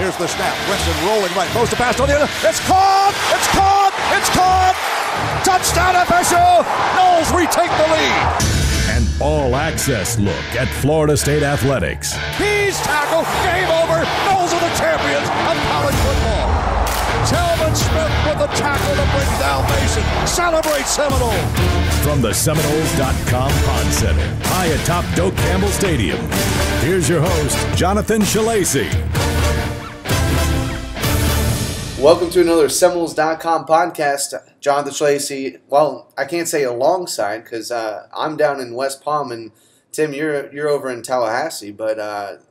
Here's the snap. Winston rolling right. Throws the pass on the other. It's caught! It's caught! It's caught! Touchdown FSU! Noles retake the lead. An all-access look at Florida State athletics. He's tackled. Game over. Noles are the champions of college football. Telvin Smith with the tackle to bring down Mason. Celebrate Seminoles. From the Seminoles.com Pod Center, high atop Doak Campbell Stadium, here's your host, Jonathan Shalacy. Welcome to another Seminoles.com podcast. Jonathan Shalacy. Well, I can't say alongside because I'm down in West Palm, and Tim, you're over in Tallahassee. But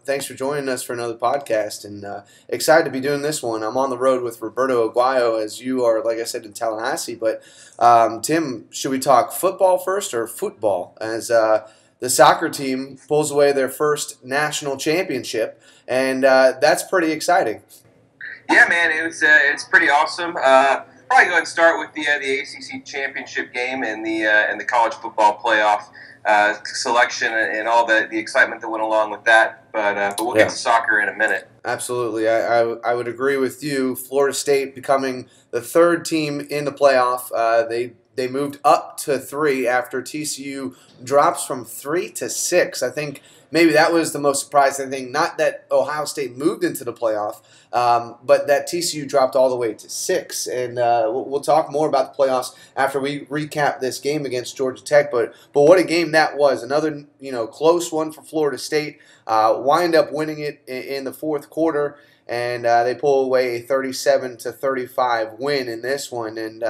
thanks for joining us for another podcast, and excited to be doing this one. I'm on the road with Roberto Aguayo, as you are, like I said, in Tallahassee. But Tim, should we talk football first or football? As the soccer team pulls away their first national championship, and that's pretty exciting. Yeah, man, it's pretty awesome. Probably go ahead and start with the ACC championship game and the college football playoff selection and all the excitement that went along with that. But we'll get to soccer in a minute. Absolutely, I would agree with you. Florida State becoming the third team in the playoff. They moved up to 3 after TCU drops from 3 to 6. I think maybe that was the most surprising thing. Not that Ohio State moved into the playoff, but that TCU dropped all the way to 6. And we'll talk more about the playoffs after we recap this game against Georgia Tech. But what a game that was! Another close one for Florida State. Wind up winning it in the fourth quarter, and they pull away a 37-35 win in this one. And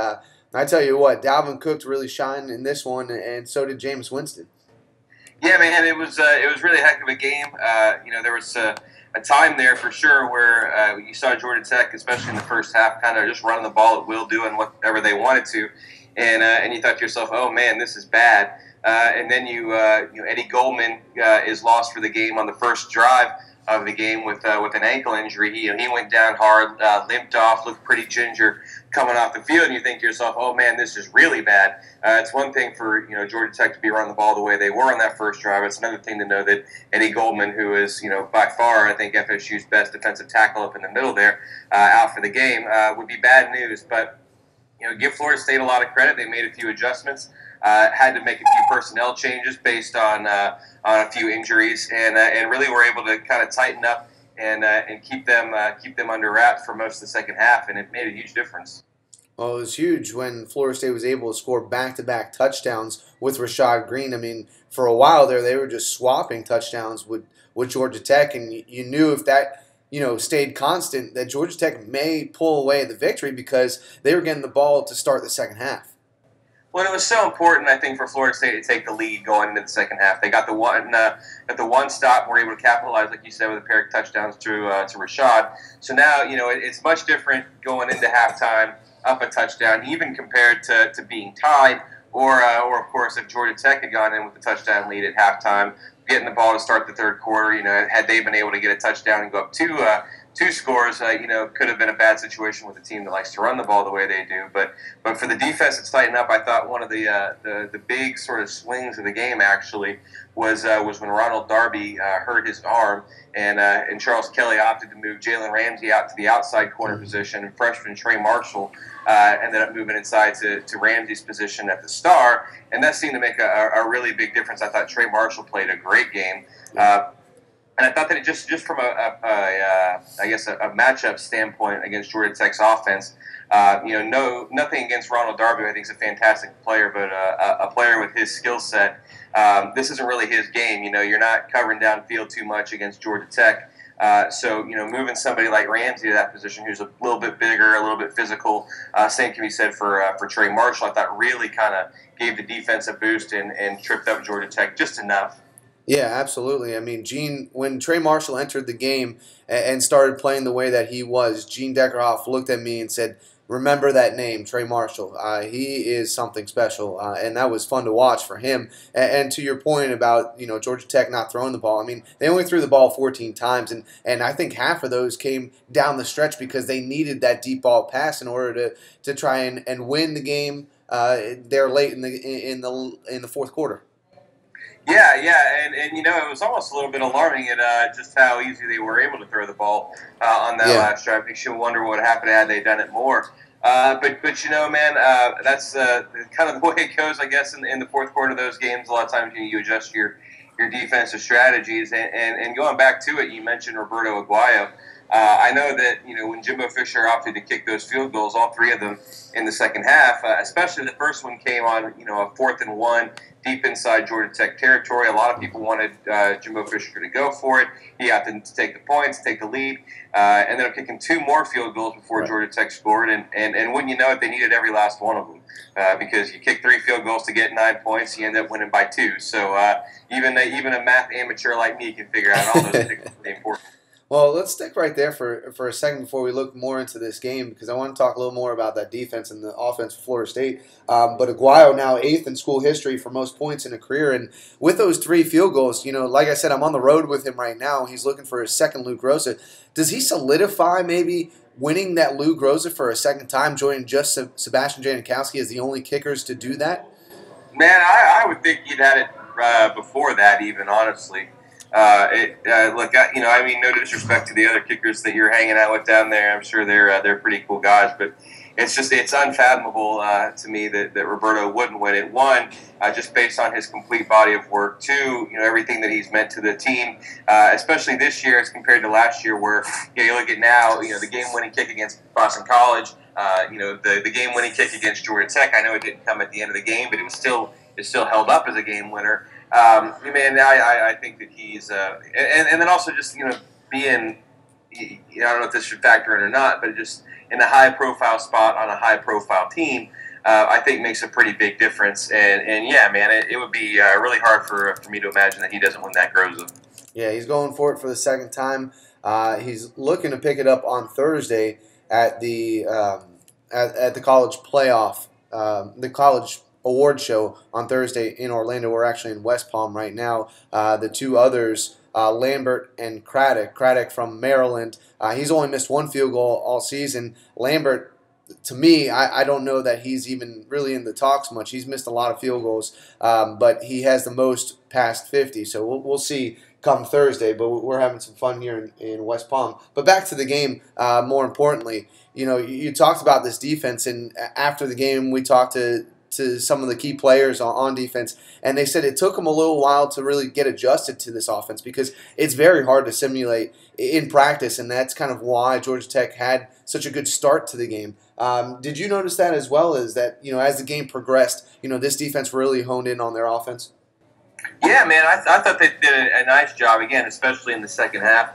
I tell you what, Dalvin Cook really shined in this one, and so did Jameis Winston. Yeah, man, it was really a heck of a game. There was a time there for sure where you saw Georgia Tech, especially in the first half, kind of just running the ball at will, doing whatever they wanted to, and you thought to yourself, "Oh man, this is bad." And then Eddie Goldman is lost for the game on the first drive of the game with an ankle injury. He went down hard, limped off, looked pretty ginger coming off the field, and you think to yourself, "Oh man, this is really bad." It's one thing for Georgia Tech to be running the ball the way they were on that first drive. It's another thing to know that Eddie Goldman, who is by far I think FSU's best defensive tackle up in the middle there, out for the game, would be bad news. But give Florida State a lot of credit. They made a few adjustments. Had to make a few personnel changes based on a few injuries, and really were able to kind of tighten up and keep them under wraps for most of the second half, and it made a huge difference. Well, it was huge when Florida State was able to score back-to-back touchdowns with Rashad Green. I mean, for a while there, they were just swapping touchdowns with Georgia Tech, and you knew if that stayed constant, that Georgia Tech may pull away the victory because they were getting the ball to start the second half. Well, it was so important, I think, for Florida State to take the lead going into the second half. They got the one stop, and were able to capitalize, like you said, with a pair of touchdowns to Rashad. So now, it's much different going into halftime, up a touchdown, even compared to being tied, or of course, if Georgia Tech had gone in with the touchdown lead at halftime, getting the ball to start the third quarter. Had they been able to get a touchdown and go up two scores, could have been a bad situation with a team that likes to run the ball the way they do. But for the defense that's tightened up, I thought one of the big sort of swings of the game actually was when Ronald Darby hurt his arm, and Charles Kelly opted to move Jalen Ramsey out to the outside corner position, and freshman Trey Marshall ended up moving inside to Ramsey's position at the star, and that seemed to make a really big difference. I thought Trey Marshall played a great game. And I thought that it just from a matchup standpoint against Georgia Tech's offense, nothing against Ronald Darby. I think he's a fantastic player, but a player with his skill set, this isn't really his game. You're not covering downfield too much against Georgia Tech. So moving somebody like Ramsey to that position, who's a little bit bigger, a little bit physical, same can be said for Trey Marshall. I thought really kind of gave the defense a boost and tripped up Georgia Tech just enough. Yeah, absolutely. I mean, when Trey Marshall entered the game and started playing the way that he was, Gene Deckerhoff looked at me and said, "Remember that name, Trey Marshall. He is something special," and that was fun to watch for him. And to your point about Georgia Tech not throwing the ball, I mean, they only threw the ball 14 times, and I think half of those came down the stretch because they needed that deep ball pass in order to try and win the game there late in the fourth quarter. Yeah, and it was almost a little bit alarming at just how easy they were able to throw the ball on that last drive. Makes you wonder what happened had they done it more. But man, that's kind of the way it goes, I guess, in the fourth quarter of those games. A lot of times you adjust your defensive strategies. And going back to it, you mentioned Roberto Aguayo. I know that when Jimbo Fisher opted to kick those field goals, all three of them in the second half, especially the first one came on a 4th and 1 deep inside Georgia Tech territory. A lot of people wanted Jimbo Fisher to go for it. He opted to take the points, take the lead, ended up kicking 2 more field goals before Georgia Tech scored. And wouldn't you know it, they needed every last one of them because you kick 3 field goals to get 9 points, you end up winning by 2. So even a math amateur like me can figure out all those things are really important. Well, let's stick right there for a second before we look more into this game, because I want to talk a little more about that defense and the offense for Florida State. But Aguayo now 8th in school history for most points in a career. And with those 3 field goals, like I said, I'm on the road with him right now. He's looking for his second Lou Groza. Does he solidify maybe winning that Lou Groza for a second time, joining just Sebastian Janikowski as the only kickers to do that? Man, I would think you'd had it before that even, honestly. I mean, no disrespect to the other kickers that you're hanging out with down there. I'm sure they're pretty cool guys, but it's unfathomable to me that Roberto wouldn't win it. One, just based on his complete body of work. 2, everything that he's meant to the team, especially this year as compared to last year, where you look at now, the game-winning kick against Boston College, the game-winning kick against Georgia Tech. I know it didn't come at the end of the game, but it still held up as a game winner. I think that he's and then also just being, I don't know if this should factor in or not, but just in a high profile spot on a high profile team, I think makes a pretty big difference. And yeah, man, it would be really hard for me to imagine that he doesn't win that Groza. Yeah, he's going for it for the second time. He's looking to pick it up on Thursday at the college playoff, the college award show on Thursday in Orlando. We're actually in West Palm right now. The 2 others, Lambert and Craddock from Maryland. He's only missed 1 field goal all season. Lambert, to me, I don't know that he's even really in the talks much. He's missed a lot of field goals, but he has the most past 50. So we'll see come Thursday, but we're having some fun here in West Palm. But back to the game, more importantly, you talked about this defense, and after the game we talked to some of the key players on defense, and they said it took them a little while to really get adjusted to this offense because it's very hard to simulate in practice, and that's kind of why Georgia Tech had such a good start to the game. Did you notice that as well, as that, as the game progressed, this defense really honed in on their offense? Yeah, man, I thought they did a nice job, again, especially in the second half.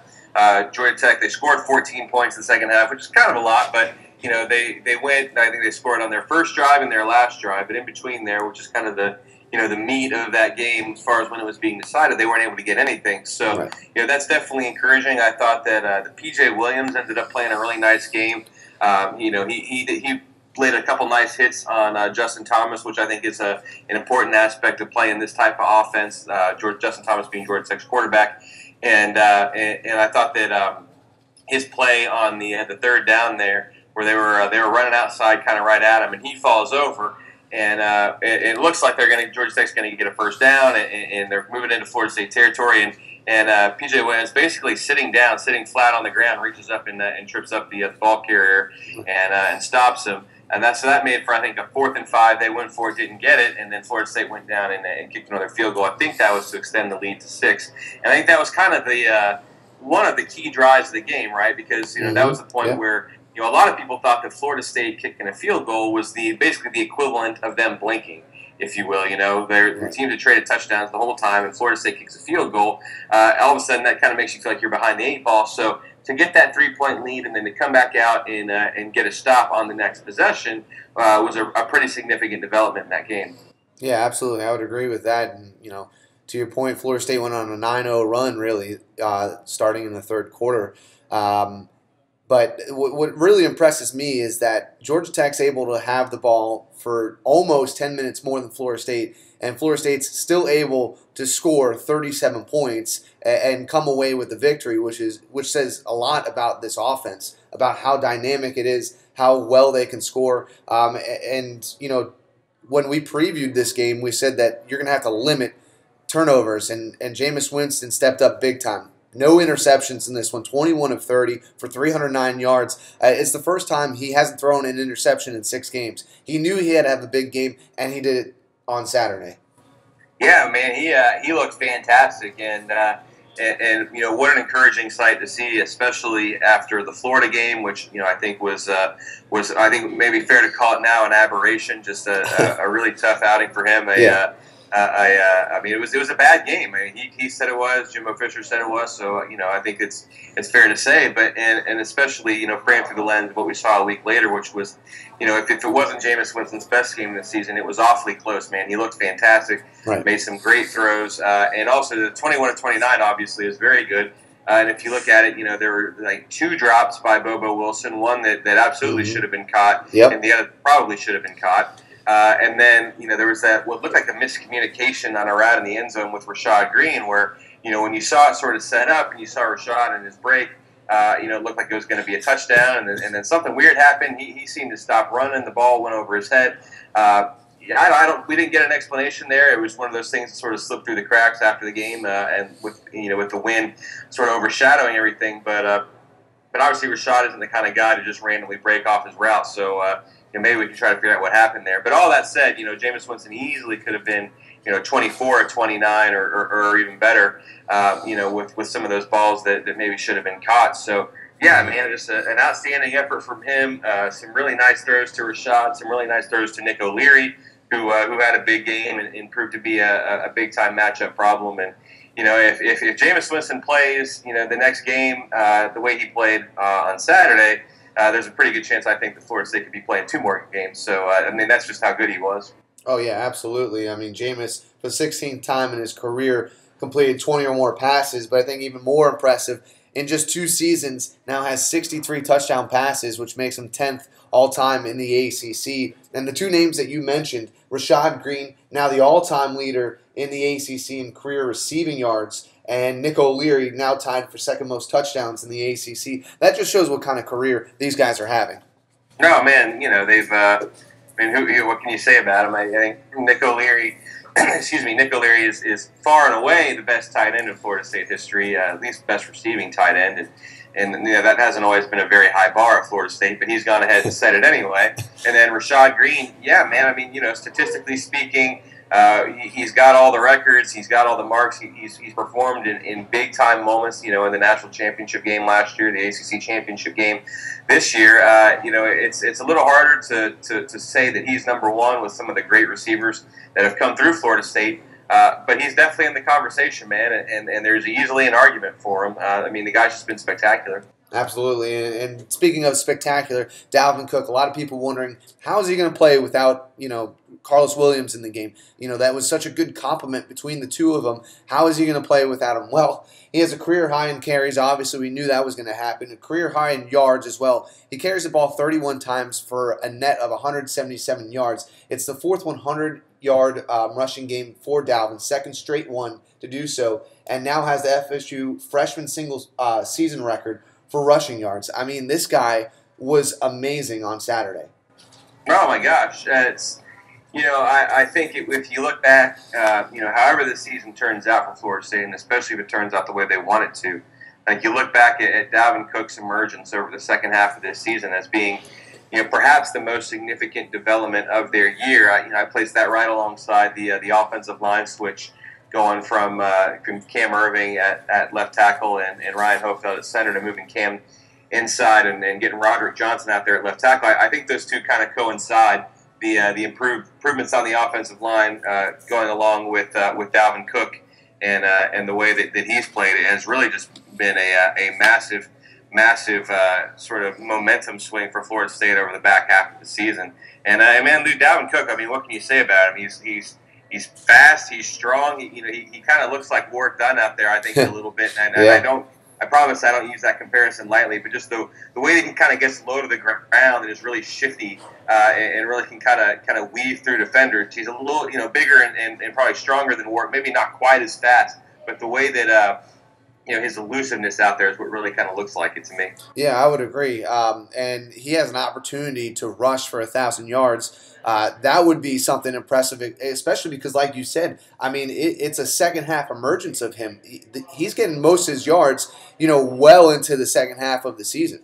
Georgia Tech, they scored 14 points in the second half, which is kind of a lot, but they went, I think they scored on their first drive and their last drive, but in between there, which is kind of the meat of that game as far as when it was being decided, they weren't able to get anything. So, right. That's definitely encouraging. I thought that the P.J. Williams ended up playing a really nice game. He laid a couple nice hits on Justin Thomas, which I think is an important aspect of playing this type of offense. Justin Thomas being Georgia Tech's quarterback, and I thought that his play on the third down there, where they were running outside kind of right at him, and he falls over, and it looks like Georgia Tech's going to get a first down, and they're moving into Florida State territory, and P.J. Williams basically sitting flat on the ground, reaches up and trips up the ball carrier and stops him. And that made for, I think, a 4th and 5. They went for it, didn't get it, and then Florida State went down and kicked another field goal. I think that was to extend the lead to 6. And I think that was kind of the one of the key drives of the game, right? Because that was the point where a lot of people thought that Florida State kicking a field goal was basically the equivalent of them blinking, if you will. Their team had traded touchdowns the whole time, and Florida State kicks a field goal. All of a sudden, that kind of makes you feel like you're behind the 8 ball. So to get that 3-point lead and then to come back out and get a stop on the next possession was a pretty significant development in that game. Yeah, absolutely. I would agree with that. And, to your point, Florida State went on a 9-0 run, really, starting in the third quarter. But what really impresses me is that Georgia Tech's able to have the ball for almost 10 minutes more than Florida State, and Florida State's still able to score 37 points and come away with the victory, which says a lot about this offense, about how dynamic it is, how well they can score. And when we previewed this game, we said that you're going to have to limit turnovers, and Jameis Winston stepped up big time. No interceptions in this one, 21 of 30 for 309 yards. It's the first time he hasn't thrown an interception in 6 games. He knew he had to have a big game, and he did it on Saturday. Yeah, man, he looked fantastic, and what an encouraging sight to see, especially after the Florida game, which I think was I think maybe fair to call it now an aberration, just a really tough outing for him. I mean, it was a bad game. I mean, he said it was. Jimbo Fisher said it was. So I think it's fair to say. But and especially framed through the lens of what we saw a week later, which was if it wasn't Jameis Winston's best game this season, it was awfully close. Man, he looked fantastic. Right. Made some great throws, and also the 21 of 29 obviously is very good. And if you look at it, there were like 2 drops by Bobo Wilson, one that absolutely should have been caught, and the other probably should have been caught. And then, there was what looked like a miscommunication on a route in the end zone with Rashad Green where, when you saw it sort of set up and you saw Rashad and his break, it looked like it was going to be a touchdown. And then something weird happened. He seemed to stop running. The ball went over his head. We didn't get an explanation there. It was one of those things that sort of slipped through the cracks after the game and with the wind sort of overshadowing everything. But obviously Rashad isn't the kind of guy to just randomly break off his route. So, maybe we can try to figure out what happened there. But all that said, Jameis Winston easily could have been, 24 or 29 or even better, with some of those balls that maybe should have been caught. So, yeah, man, just an outstanding effort from him. Some really nice throws to Rashad, some really nice throws to Nick O'Leary, who had a big game and proved to be a big-time matchup problem. And, if Jameis Winston plays, the next game the way he played on Saturday, there's a pretty good chance I think the Florida State could be playing 2 more games. So, that's just how good he was. Oh, yeah, absolutely. I mean, Jameis, for the 16th time in his career, completed 20 or more passes, but I think even more impressive, in just 2 seasons, now has 63 touchdown passes, which makes him 10th all-time in the ACC. And the 2 names that you mentioned, Rashad Green, now the all-time leader in the ACC in career receiving yards, and Nick O'Leary now tied for second most touchdowns in the ACC. That just shows what kind of career these guys are having. No, man, they've. What can you say about him? I think Nick O'Leary, Nick O'Leary is far and away the best tight end in Florida State history, at least best receiving tight end, and that hasn't always been a very high bar at Florida State, but he's gone ahead and said it anyway. And then Rashad Green, yeah, man, statistically speaking. He's got all the records. He's got all the marks. He's performed in big-time moments, in the national championship game last year, the ACC championship game this year. It's a little harder to say that he's number one with some of the great receivers that have come through Florida State. But he's definitely in the conversation, man, and there's easily an argument for him. The guy's just been spectacular. Absolutely. And speaking of spectacular, Dalvin Cook, a lot of people wondering, how is he going to play without, Carlos Williams in the game? That was such a good compliment between the 2 of them. How is he going to play without him? Well, he has a career high in carries. Obviously, we knew that was going to happen. A career high in yards as well. He carries the ball 31 times for a net of 177 yards. It's the 4th 100-yard rushing game for Dalvin, 2nd straight one to do so, and now has the FSU freshman single season record for rushing yards. This guy was amazing on Saturday. Oh my gosh, it's I think if you look back, however the season turns out for Florida State, and especially if it turns out the way they want it to, like you look back at Dalvin Cook's emergence over the second half of this season as being, perhaps the most significant development of their year. I placed that right alongside the offensive line switch going from Cam Irving at left tackle and Ryan Hofeld at center to moving Cam inside and getting Roderick Johnson out there at left tackle. I think those two kind of coincide. The improvements on the offensive line going along with Dalvin Cook and the way that he's played has really just been a massive sort of momentum swing for Florida State over the back half of the season. And Dalvin Cook, what can you say about him? He's fast. He's strong. He kind of looks like Warrick Dunn out there, I think, a little bit. And Yeah. I promise I don't use that comparison lightly, but just the way that he kind of gets low to the ground and is really shifty and really can kind of weave through defenders. He's a little bigger and probably stronger than Warrick. Maybe not quite as fast, but the way that his elusiveness out there is what really kind of looks like it to me. Yeah, I would agree. And he has an opportunity to rush for 1,000 yards. That would be something impressive, especially because, like you said, I mean, it's a second half emergence of him. He's getting most of his yards, well into the second half of the season.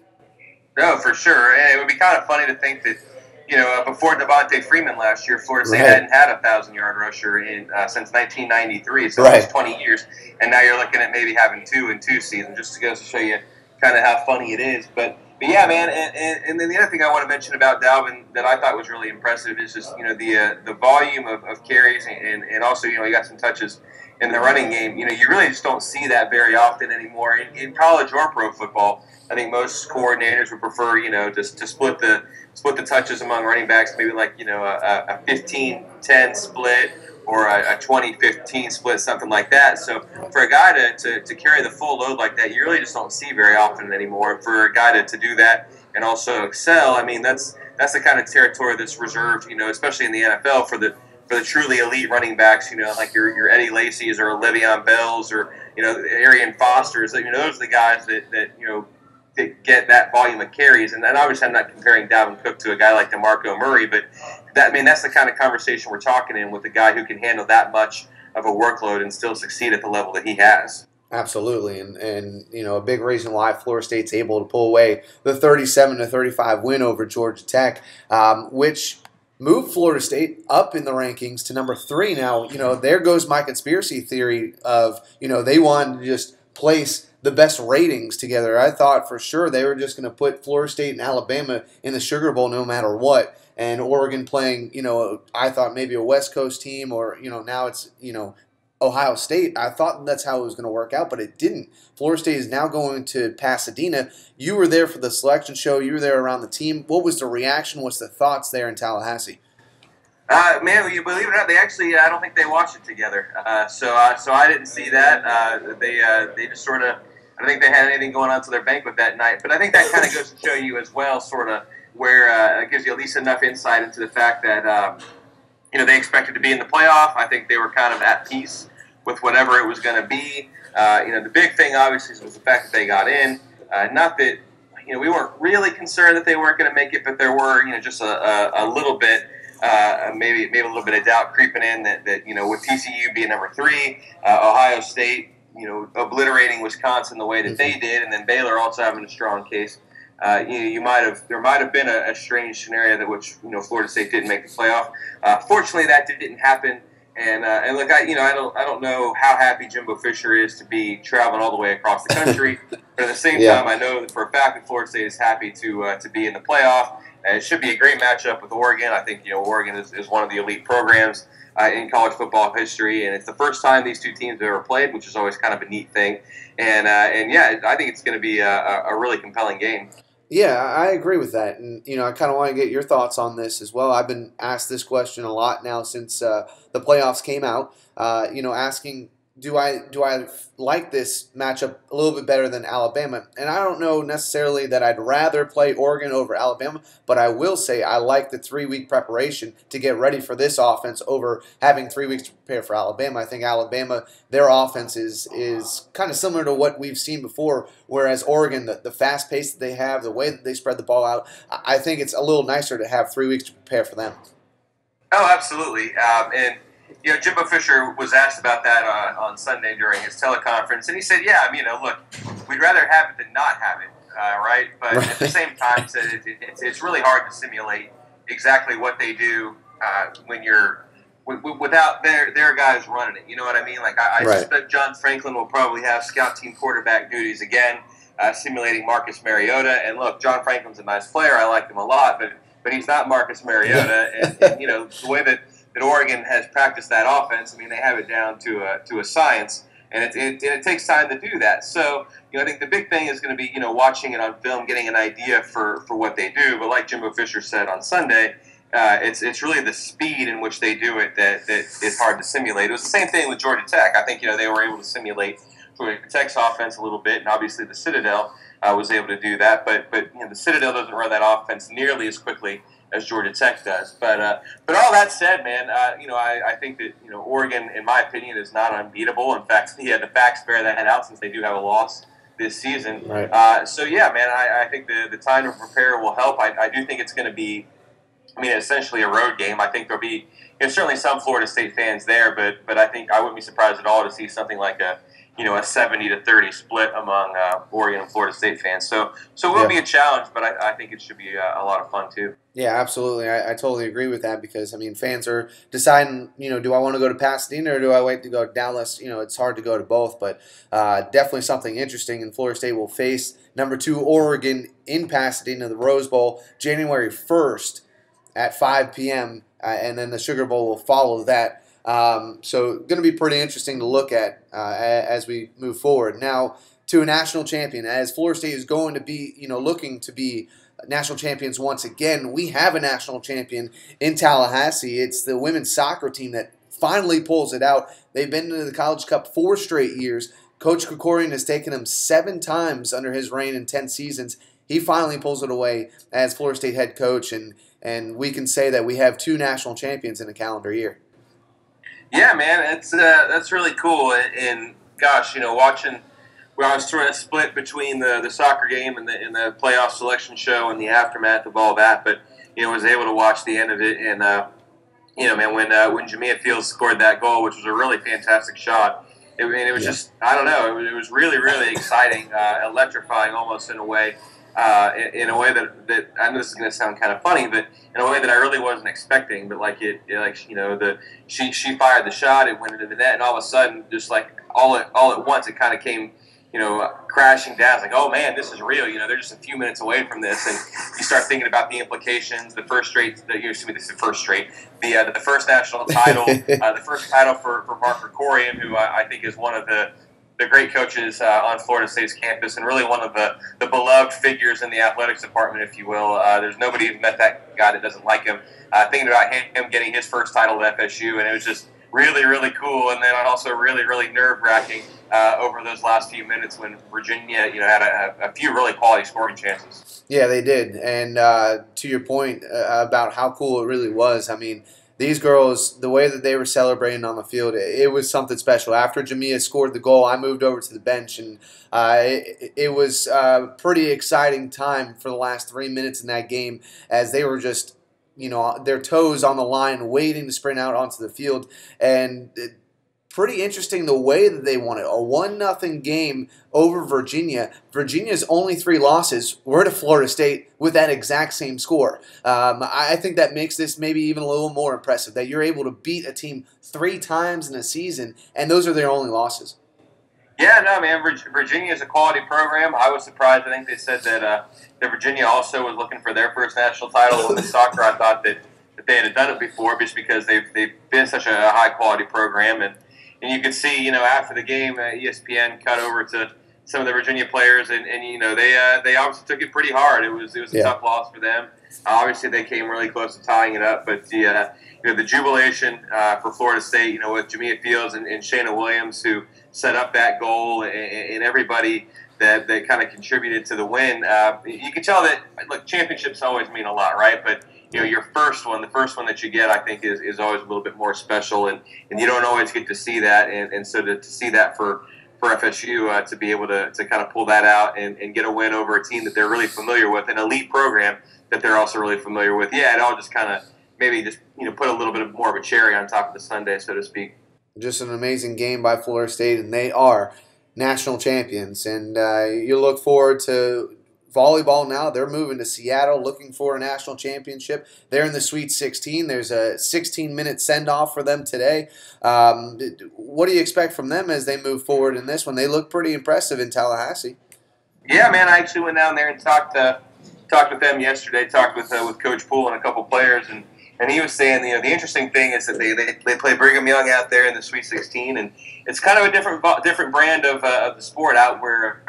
No, for sure. And it would be kind of funny to think that, before Devontae Freeman last year, Florida State hadn't had a 1,000-yard rusher since 1993, so almost 20 years. And now you're looking at maybe having two in 2 seasons, just to go to show you kind of how funny it is. But yeah, man. And then the other thing I want to mention about Dalvin that I thought was really impressive is just the volume of carries and also he got some touches in the running game. You really just don't see that very often anymore in college or pro football. I think most coordinators would prefer, to split the touches among running backs, maybe like, a 15-10 split or a 20-15 split, something like that. So for a guy to carry the full load like that, you really just don't see very often anymore. For a guy to do that and also excel, I mean, that's the kind of territory that's reserved, especially in the NFL for the truly elite running backs, like your Eddie Lacy's or Le'Veon Bell's or, Arian Foster's. Those are the guys that get that volume of carries. And then obviously I'm not comparing Dalvin Cook to a guy like DeMarco Murray, but that's the kind of conversation we're talking in with a guy who can handle that much of a workload and still succeed at the level that he has. Absolutely, and a big reason why Florida State's able to pull away the 37-35 win over Georgia Tech, which moved Florida State up in the rankings to number 3. Now, there goes my conspiracy theory of they wanted to just place the best ratings together. I thought for sure they were just going to put Florida State and Alabama in the Sugar Bowl no matter what, and Oregon playing, I thought maybe a West Coast team or, now it's, Ohio State. I thought that's how it was going to work out, but it didn't. Florida State is now going to Pasadena. You were there for the selection show. You were there around the team. What was the reaction? What's the thoughts there in Tallahassee? Man, you believe it or not, they actually, I don't think they watched it together. So I didn't see that. They just sort of, I don't think they had anything going on to their banquet that night. But I think that kind of goes to show you as well, sort of, where it gives you at least enough insight into the fact that, they expected to be in the playoff. I think they were kind of at peace with whatever it was going to be. The big thing, obviously, was the fact that they got in. Not that, we weren't really concerned that they weren't going to make it, but there were, just a little bit, maybe a little bit of doubt creeping in that with TCU being number 3, Ohio State, obliterating Wisconsin the way that they did, and then Baylor also having a strong case. There might have been a strange scenario that which Florida State didn't make the playoff. Fortunately, that didn't happen. And look, I don't know how happy Jimbo Fisher is to be traveling all the way across the country, but at the same time, I know that for a fact that Florida State is happy to be in the playoff. It should be a great matchup with Oregon. I think Oregon is one of the elite programs in college football history, and it's the first time these two teams have ever played, which is always kind of a neat thing. And yeah, I think it's going to be a really compelling game. Yeah, I agree with that. And, I kind of want to get your thoughts on this as well. I've been asked this question a lot now since the playoffs came out, asking, do I like this matchup a little bit better than Alabama? And I don't know necessarily that I'd rather play Oregon over Alabama, but I will say I like the 3-week preparation to get ready for this offense over having 3 weeks to prepare for Alabama. I think Alabama, their offense is kind of similar to what we've seen before, whereas Oregon, the fast pace that they have, the way that they spread the ball out, I think it's a little nicer to have 3 weeks to prepare for them. Oh, absolutely. And Jimbo Fisher was asked about that on Sunday during his teleconference, and he said, yeah, look, we'd rather have it than not have it, right? But at the same time, said it's really hard to simulate exactly what they do when you're without their guys running it. You know what I mean? Like, I suspect John Franklin will probably have scout team quarterback duties again, simulating Marcus Mariota. And look, John Franklin's a nice player. I like him a lot, but he's not Marcus Mariota. And the way that Oregon has practiced that offense, they have it down to a science, and it takes time to do that. So, I think the big thing is going to be, watching it on film, getting an idea for what they do. But like Jimbo Fisher said on Sunday, it's really the speed in which they do it that is hard to simulate. It was the same thing with Georgia Tech. I think, they were able to simulate Georgia Tech's offense a little bit, and obviously the Citadel was able to do that. But the Citadel doesn't run that offense nearly as quickly as Georgia Tech does. But all that said, man, I think that Oregon, in my opinion, is not unbeatable. In fact, the facts bear that out since they do have a loss this season. Right. So yeah, man, I think the time to prepare will help. I do think it's going to be, essentially a road game. I think there'll be certainly some Florida State fans there, but I think I wouldn't be surprised at all to see something like a 70-30 split among Oregon and Florida State fans. So it will be a challenge, but I think it should be a lot of fun too. Yeah, absolutely. I totally agree with that because, fans are deciding, do I want to go to Pasadena or do I wait to go to Dallas? It's hard to go to both, but definitely something interesting. And Florida State will face number 2 Oregon in Pasadena, the Rose Bowl, January 1st at 5 p.m., and then the Sugar Bowl will follow that. So going to be pretty interesting to look at as we move forward. Now, to a national champion, as Florida State is going to be, looking to be national champions once again, we have a national champion in Tallahassee. It's the women's soccer team that finally pulls it out. They've been to the College Cup 4 straight years. Coach Krikorian has taken them 7 times under his reign in 10 seasons. He finally pulls it away as Florida State head coach, and we can say that we have 2 national champions in a calendar year. Yeah, man, that's really cool. And gosh, watching where I was trying to split between the soccer game and the playoff selection show and the aftermath of all that, but was able to watch the end of it. And man, when Jamia Fields scored that goal, which was a really fantastic shot, it was just, I don't know, it was really, really exciting, electrifying almost in a way. In a way that I know this is going to sound kind of funny, but in a way that I really wasn't expecting. But she fired the shot, it went into the net, and all of a sudden, just like all at once, it kind of came, crashing down. It's like, oh man, this is real. They're just a few minutes away from this, and you start thinking about the implications. The first national title, the first title for Mark Krikorian, who I think is one of the great coaches on Florida State's campus, and really one of the beloved figures in the athletics department, if you will. There's nobody who's met that guy that doesn't like him. Thinking about him getting his first title at FSU, and it was just really, really cool, and then also really, really nerve-wracking over those last few minutes when Virginia, had a few really quality scoring chances. Yeah, they did, and to your point about how cool it really was, these girls, the way that they were celebrating on the field, it was something special. After Jamia scored the goal, I moved over to the bench, and it was a pretty exciting time for the last 3 minutes in that game as they were just, their toes on the line waiting to sprint out onto the field. And pretty interesting the way that they won it. A 1-0 game over Virginia. Virginia's only 3 losses were to Florida State with that exact same score. I think that makes this maybe even a little more impressive, that you're able to beat a team 3 times in a season, and those are their only losses. Yeah, no, man, Virginia is a quality program. I was surprised. I think they said that Virginia also was looking for their first national title. In the soccer, I thought that they had done it before just because they've been such a high-quality program. And you could see, after the game, ESPN cut over to some of the Virginia players, and they obviously took it pretty hard. It was a tough loss for them. Obviously, they came really close to tying it up, but the jubilation for Florida State, with Jamia Fields and Shayna Williams, who set up that goal, and everybody that kind of contributed to the win. You can tell that, look, championships always mean a lot, right? But your first one, the first one that you get, I think is always a little bit more special, and you don't always get to see that, and so to see that for FSU to be able to kind of pull that out and get a win over a team that they're really familiar with, an elite program that they're also really familiar with. Yeah, it all just kind of maybe just put a little bit more of a cherry on top of the sundae, so to speak. Just an amazing game by Florida State, and they are national champions. And you look forward to volleyball now. They're moving to Seattle looking for a national championship. They're in the Sweet 16. There's a 16-minute send-off for them today. What do you expect from them as they move forward in this one? They look pretty impressive in Tallahassee. Yeah, man, I actually went down there and talked with them yesterday, talked with Coach Poole and a couple players, and he was saying, the interesting thing is that they play Brigham Young out there in the Sweet 16, and it's kind of a different brand of the sport out where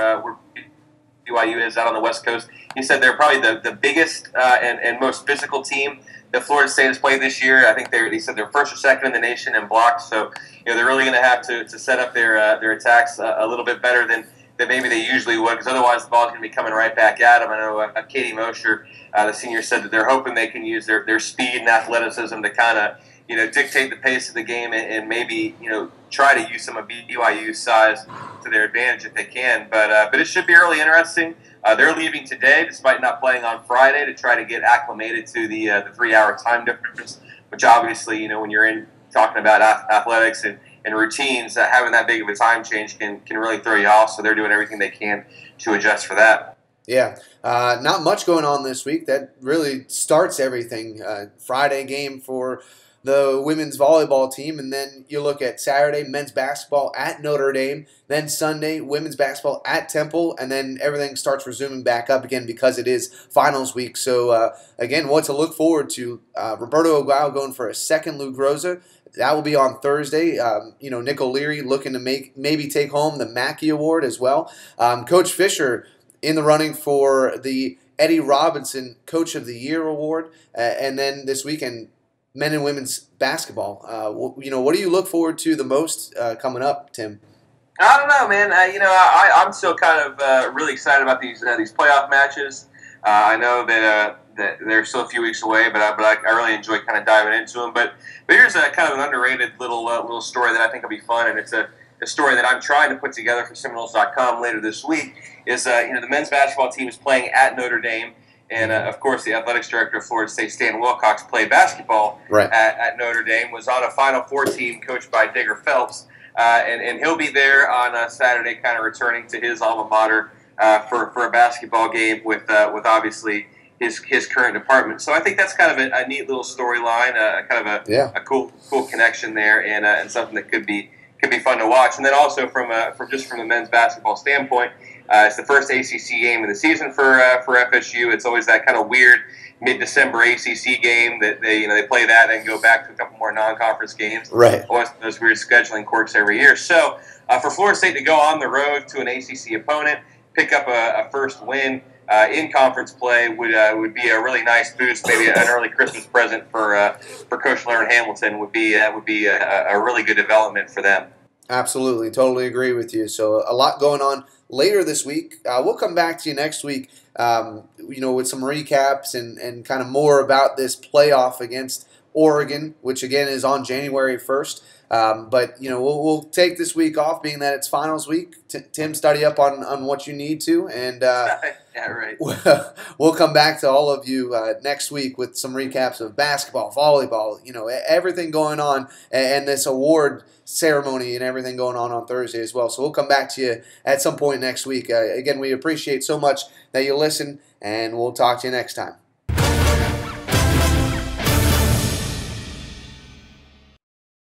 BYU is out on the West Coast. He said they're probably the biggest and most physical team that Florida State has played this year. I think they said they're first or second in the nation in blocks, so they're really going to have to set up their attacks a little bit better than maybe they usually would, because otherwise the ball's going to be coming right back at them. I know Katie Mosher, the senior, said that they're hoping they can use their speed and athleticism to kind of dictate the pace of the game and maybe try to use some of BYU's size to their advantage if they can. But it should be really interesting. They're leaving today, despite not playing on Friday, to try to get acclimated to the 3-hour time difference, which obviously, when you're talking about athletics and routines, having that big of a time change can really throw you off. So they're doing everything they can to adjust for that. Yeah, not much going on this week. That really starts everything. Friday game for the women's volleyball team, and then you look at Saturday, men's basketball at Notre Dame, then Sunday, women's basketball at Temple, and then everything starts resuming back up again because it is finals week. So, again, what to look forward to. Roberto Aguayo going for a second Lou Groza. That will be on Thursday. Nick O'Leary looking to maybe take home the Mackey Award as well. Coach Fisher in the running for the Eddie Robinson Coach of the Year Award. And then this weekend, men and women's basketball. What do you look forward to the most coming up, Tim? I don't know, man. I'm still kind of really excited about these playoff matches. I know that they're still a few weeks away, but I really enjoy kind of diving into them. But here's a kind of an underrated little story that I think will be fun, and it's a story that I'm trying to put together for Seminoles.com later this week. Is the men's basketball team is playing at Notre Dame. And, of course, the athletics director of Florida State, Stan Wilcox, played basketball at Notre Dame, was on a Final Four team coached by Digger Phelps. And he'll be there on Saturday kind of returning to his alma mater for a basketball game with obviously his current department. So I think that's kind of a neat little storyline, kind of a cool connection there, and something that could be fun to watch. And then also from the men's basketball standpoint, it's the first ACC game of the season for FSU. It's always that kind of weird mid-December ACC game that they play that and go back to a couple more non-conference games. Right. Always those weird scheduling quirks every year. So for Florida State to go on the road to an ACC opponent, pick up a first win in conference play would be a really nice boost. Maybe an early Christmas present for Coach Lauren Hamilton would be a really good development for them. Absolutely, totally agree with you. So a lot going on later this week. We'll come back to you next week, with some recaps and kind of more about this playoff against Oregon, which again is on January 1st. But we'll take this week off, being that it's finals week. Tim, study up on what you need to, and yeah, right. We'll come back to all of you next week with some recaps of basketball, volleyball, everything going on, and this award ceremony and everything going on Thursday as well. So we'll come back to you at some point next week. Again, we appreciate so much that you listen, and we'll talk to you next time.